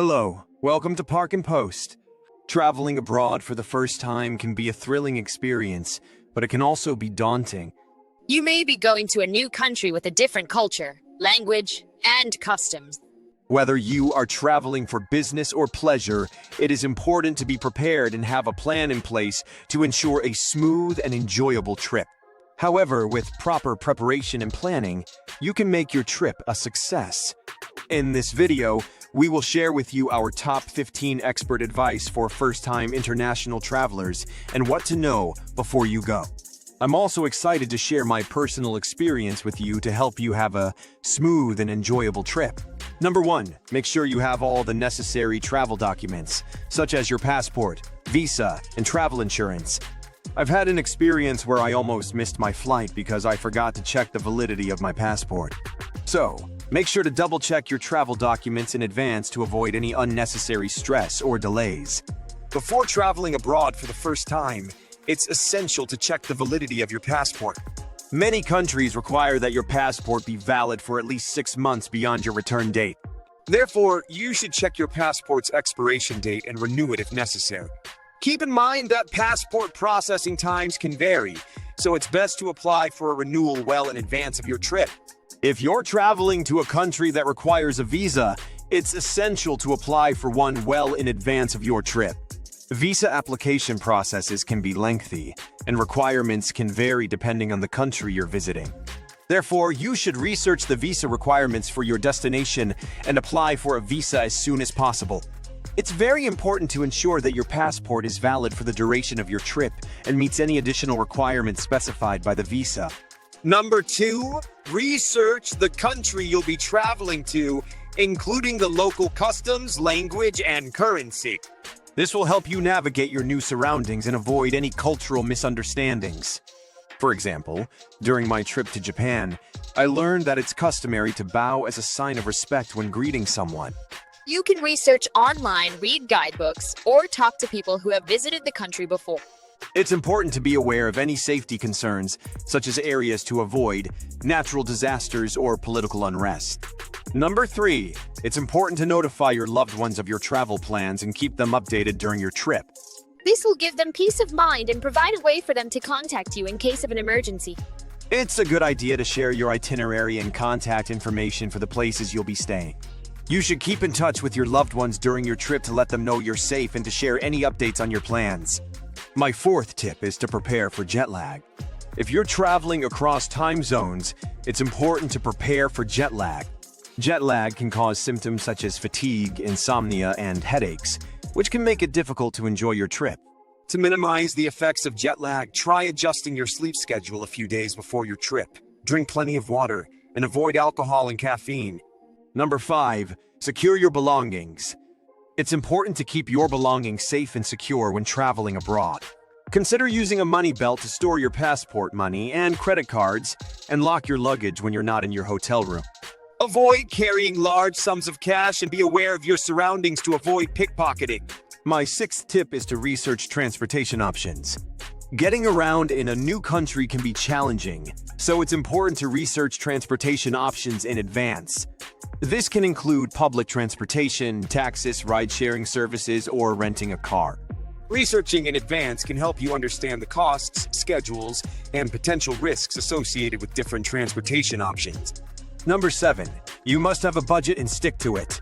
Hello, welcome to Park and Post. Traveling abroad for the first time can be a thrilling experience, but it can also be daunting. You may be going to a new country with a different culture, language, and customs. Whether you are traveling for business or pleasure, it is important to be prepared and have a plan in place to ensure a smooth and enjoyable trip. However, with proper preparation and planning, you can make your trip a success. In this video, we will share with you our top 15 expert advice for first-time international travelers and what to know before you go. I'm also excited to share my personal experience with you to help you have a smooth and enjoyable trip. Number 1, make sure you have all the necessary travel documents, such as your passport, visa, and travel insurance. I've had an experience where I almost missed my flight because I forgot to check the validity of my passport. So, make sure to double-check your travel documents in advance to avoid any unnecessary stress or delays. Before traveling abroad for the first time, it's essential to check the validity of your passport. Many countries require that your passport be valid for at least 6 months beyond your return date. Therefore, you should check your passport's expiration date and renew it if necessary. Keep in mind that passport processing times can vary, so it's best to apply for a renewal well in advance of your trip. If you're traveling to a country that requires a visa, it's essential to apply for one well in advance of your trip. Visa application processes can be lengthy, and requirements can vary depending on the country you're visiting. Therefore, you should research the visa requirements for your destination and apply for a visa as soon as possible. It's very important to ensure that your passport is valid for the duration of your trip and meets any additional requirements specified by the visa. Number 2, research the country you'll be traveling to, including the local customs, language, and currency. This will help you navigate your new surroundings and avoid any cultural misunderstandings. For example, during my trip to Japan, I learned that it's customary to bow as a sign of respect when greeting someone. You can research online, read guidebooks, or talk to people who have visited the country before. It's important to be aware of any safety concerns, such as areas to avoid, natural disasters, or political unrest. Number 3, it's important to notify your loved ones of your travel plans and keep them updated during your trip. This will give them peace of mind and provide a way for them to contact you in case of an emergency. It's a good idea to share your itinerary and contact information for the places you'll be staying. You should keep in touch with your loved ones during your trip to let them know you're safe and to share any updates on your plans. My 4th tip is to prepare for jet lag. If you're traveling across time zones, it's important to prepare for jet lag. Jet lag can cause symptoms such as fatigue, insomnia, and headaches, which can make it difficult to enjoy your trip. To minimize the effects of jet lag, try adjusting your sleep schedule a few days before your trip. Drink plenty of water and avoid alcohol and caffeine. Number 5, secure your belongings. It's important to keep your belongings safe and secure when traveling abroad. Consider using a money belt to store your passport money and credit cards, and lock your luggage when you're not in your hotel room. Avoid carrying large sums of cash and be aware of your surroundings to avoid pickpocketing. My 6th tip is to research transportation options. Getting around in a new country can be challenging, so it's important to research transportation options in advance. This can include public transportation, taxis, ride-sharing services, or renting a car. Researching in advance can help you understand the costs, schedules, and potential risks associated with different transportation options. Number 7, you must have a budget and stick to it.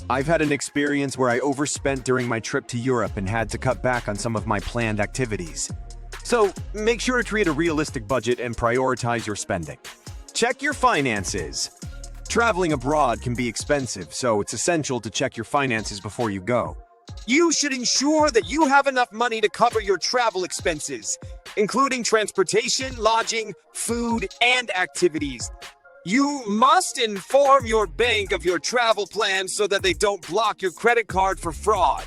I've had an experience where I overspent during my trip to Europe and had to cut back on some of my planned activities. So, make sure to create a realistic budget and prioritize your spending. Check your finances. Traveling abroad can be expensive, so it's essential to check your finances before you go. You should ensure that you have enough money to cover your travel expenses, including transportation, lodging, food, and activities. You must inform your bank of your travel plans so that they don't block your credit card for fraud.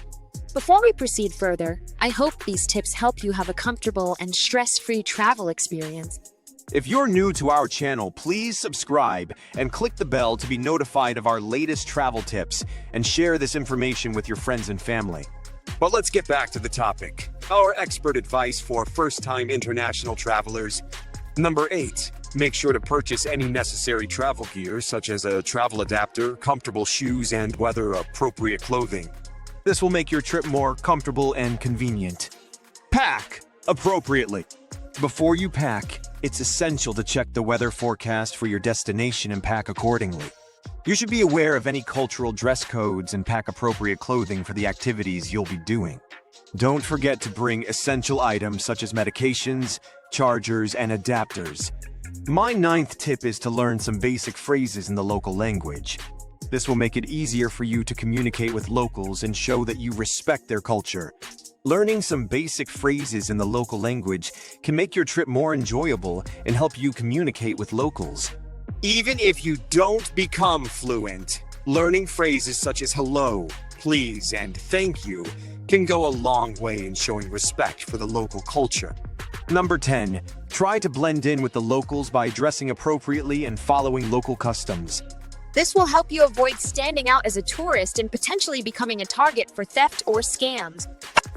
Before we proceed further, I hope these tips help you have a comfortable and stress-free travel experience. If you're new to our channel, please subscribe and click the bell to be notified of our latest travel tips and share this information with your friends and family. But let's get back to the topic. Our expert advice for first-time international travelers. Number 8. Make sure to purchase any necessary travel gear, such as a travel adapter, comfortable shoes, and weather-appropriate clothing. This will make your trip more comfortable and convenient. Pack appropriately. Before you pack, it's essential to check the weather forecast for your destination and pack accordingly. You should be aware of any cultural dress codes and pack appropriate clothing for the activities you'll be doing. Don't forget to bring essential items such as medications, chargers, and adapters. My 9th tip is to learn some basic phrases in the local language. This will make it easier for you to communicate with locals and show that you respect their culture. Learning some basic phrases in the local language can make your trip more enjoyable and help you communicate with locals. Even if you don't become fluent, learning phrases such as hello, please, and thank you can go a long way in showing respect for the local culture. Number 10. Try to blend in with the locals by dressing appropriately and following local customs. This will help you avoid standing out as a tourist and potentially becoming a target for theft or scams.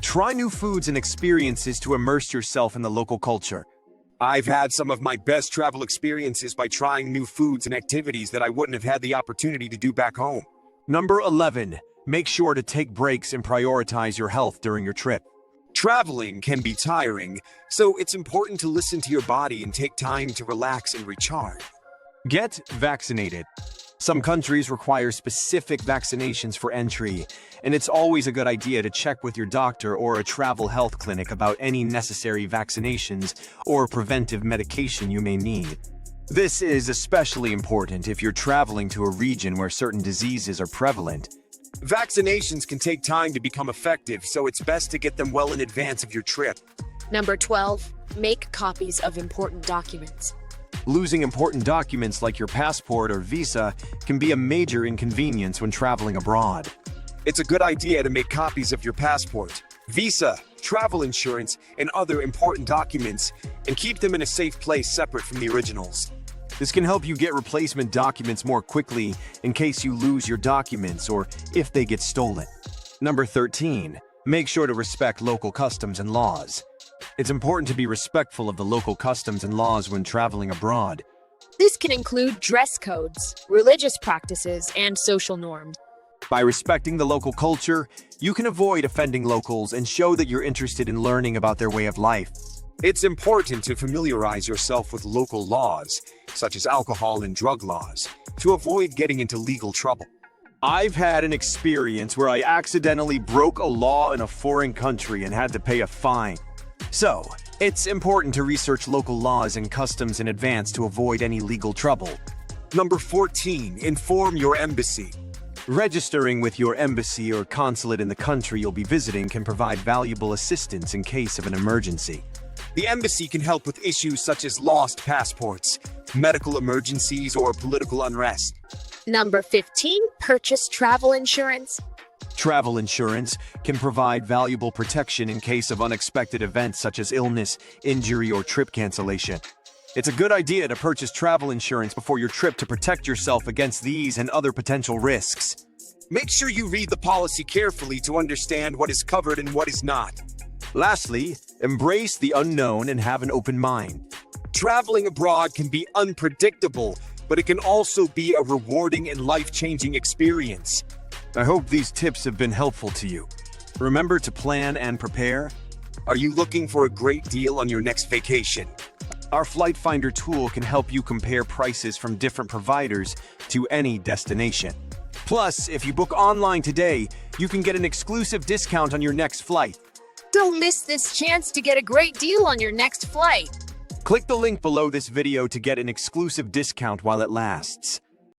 Try new foods and experiences to immerse yourself in the local culture. I've had some of my best travel experiences by trying new foods and activities that I wouldn't have had the opportunity to do back home. Number 11. Make sure to take breaks and prioritize your health during your trip. Traveling can be tiring, so it's important to listen to your body and take time to relax and recharge. Get vaccinated. Some countries require specific vaccinations for entry, and it's always a good idea to check with your doctor or a travel health clinic about any necessary vaccinations or preventive medication you may need. This is especially important if you're traveling to a region where certain diseases are prevalent. Vaccinations can take time to become effective, so it's best to get them well in advance of your trip. Number 12. Make copies of important documents. Losing important documents like your passport or visa can be a major inconvenience when traveling abroad. It's a good idea to make copies of your passport, visa, travel insurance, and other important documents, and keep them in a safe place separate from the originals. This can help you get replacement documents more quickly in case you lose your documents or if they get stolen. Number 13. Make sure to respect local customs and laws. It's important to be respectful of the local customs and laws when traveling abroad. This can include dress codes, religious practices, and social norms. By respecting the local culture, you can avoid offending locals and show that you're interested in learning about their way of life. It's important to familiarize yourself with local laws, such as alcohol and drug laws, to avoid getting into legal trouble. I've had an experience where I accidentally broke a law in a foreign country and had to pay a fine. So, it's important to research local laws and customs in advance to avoid any legal trouble. Number 14. Inform your embassy. Registering with your embassy or consulate in the country you'll be visiting can provide valuable assistance in case of an emergency. The embassy can help with issues such as lost passports, medical emergencies, or political unrest. Number 15. Purchase travel insurance. Travel insurance can provide valuable protection in case of unexpected events such as illness, injury, or trip cancellation. It's a good idea to purchase travel insurance before your trip to protect yourself against these and other potential risks. Make sure you read the policy carefully to understand what is covered and what is not. Lastly, embrace the unknown and have an open mind. Traveling abroad can be unpredictable, but it can also be a rewarding and life-changing experience. I hope these tips have been helpful to you. Remember to plan and prepare. Are you looking for a great deal on your next vacation? Our Flight Finder tool can help you compare prices from different providers to any destination. Plus, if you book online today, you can get an exclusive discount on your next flight. Don't miss this chance to get a great deal on your next flight. Click the link below this video to get an exclusive discount while it lasts.